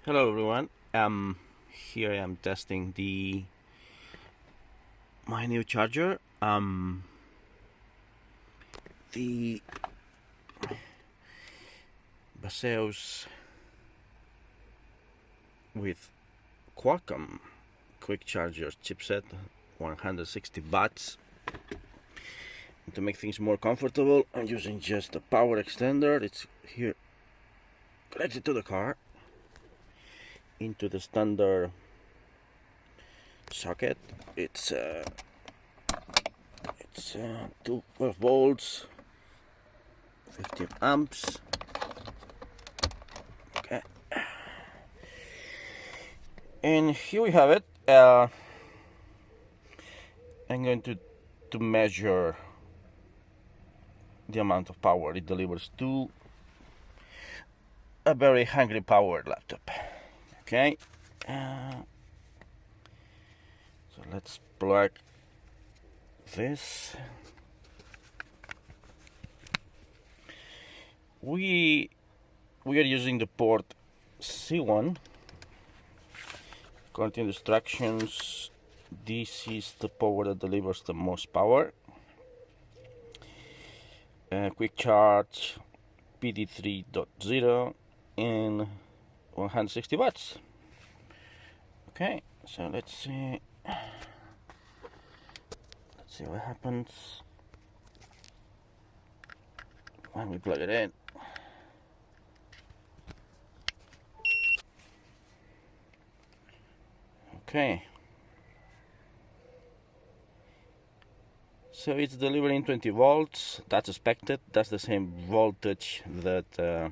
Hello everyone. Here I am testing my new charger. The Baseus with Qualcomm quick charger chipset, 160 watts. And to make things more comfortable, I'm using just a power extender. It's here connected to the car into the standard socket. It's 12 volts, 15 amps. Okay, and here we have it. I'm going to measure the amount of power it delivers to a very hungry powered laptop. Okay, so let's plug this. We are using the port C1. According to the instructions, this is the power that delivers the most power. Quick charge, PD 3.0, and 160 watts. Okay, so let's see what happens when we plug it in. Okay, so it's delivering 20 volts. That's expected. That's the same voltage that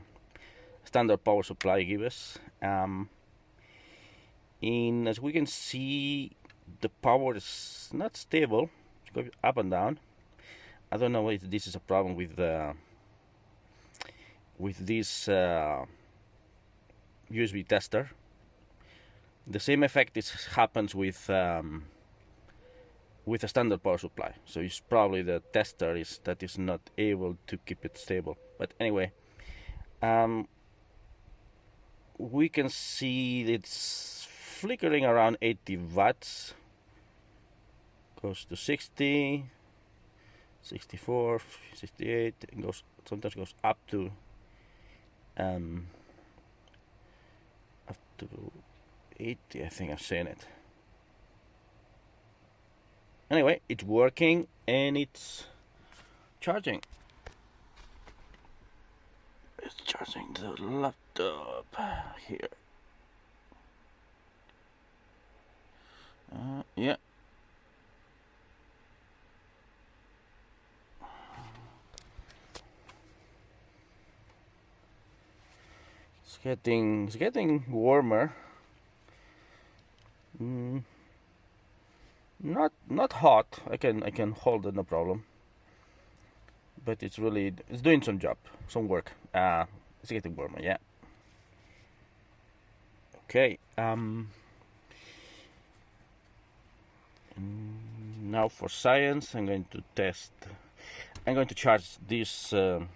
standard power supply gives us. And as we can see, the power is not stable. It's going up and down. I don't know if this is a problem with this USB tester. The same effect happens with a standard power supply. So it's probably the tester that is not able to keep it stable. But anyway, we can see it's flickering around 80 watts. Goes to 60, 64, 68. It sometimes goes up to 80. I think I've seen it. Anyway, it's working and it's charging. It's charging the laptop here. Yeah. It's getting warmer. Not hot. I can hold it, no problem. But it's doing some work. It's getting warmer, yeah. Okay. Now for science, I'm going to charge this. The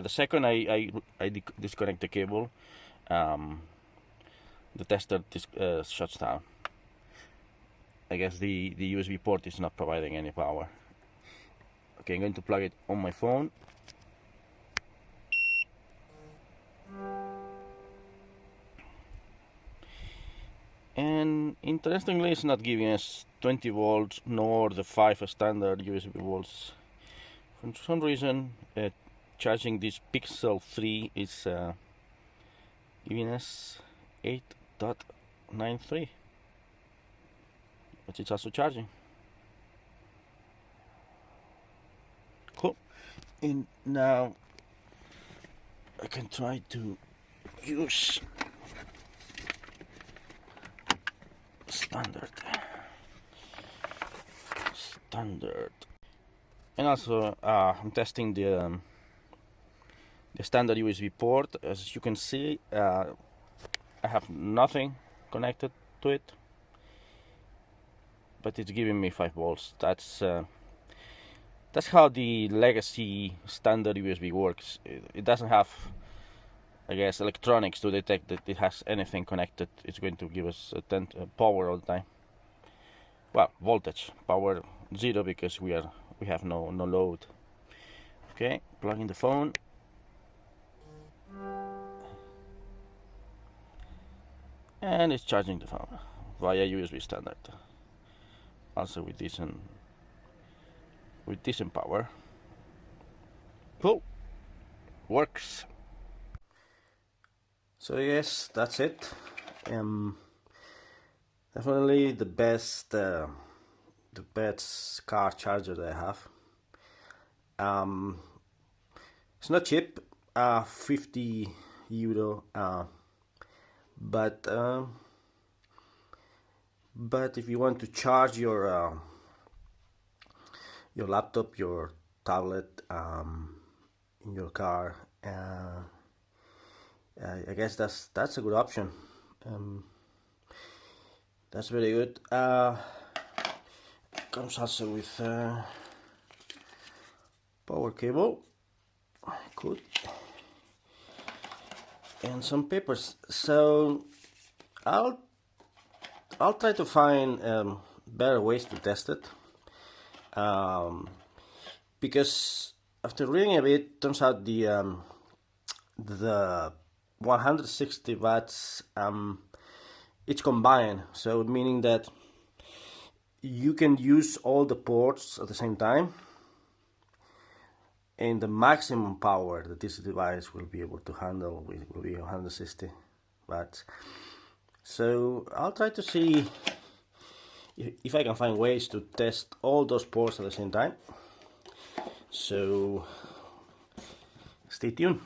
second I disconnect the cable, the tester shuts down. I guess the USB port is not providing any power. Okay, I'm going to plug it on my phone. And interestingly, it's not giving us 20 volts nor the 5 standard USB volts. For some reason, charging this Pixel 3 is giving us 8.93. But it's also charging. Cool. And now I can try to use standard. And also I'm testing the standard USB port. As you can see, I have nothing connected to it, but it's giving me 5 volts. That's how the legacy standard USB works. It doesn't have I guess, electronics to detect that it has anything connected. It's going to give us power all the time. Well, voltage, power 0 because we have no load. Okay, plug in the phone. And it's charging the phone via USB standard. Also with decent power. Cool. Works. So yes, that's it. Definitely the best car charger that I have. It's not cheap, 50 euro, but if you want to charge your laptop, your tablet, in your car, I guess that's a good option. That's very good. Comes also with power cable, good, and some papers. So I'll try to find better ways to test it, because after reading a bit, turns out the 160 watts, it's combined, so meaning that you can use all the ports at the same time, and the maximum power that this device will be able to handle will be 160 watts. So I'll try to see if I can find ways to test all those ports at the same time. So stay tuned.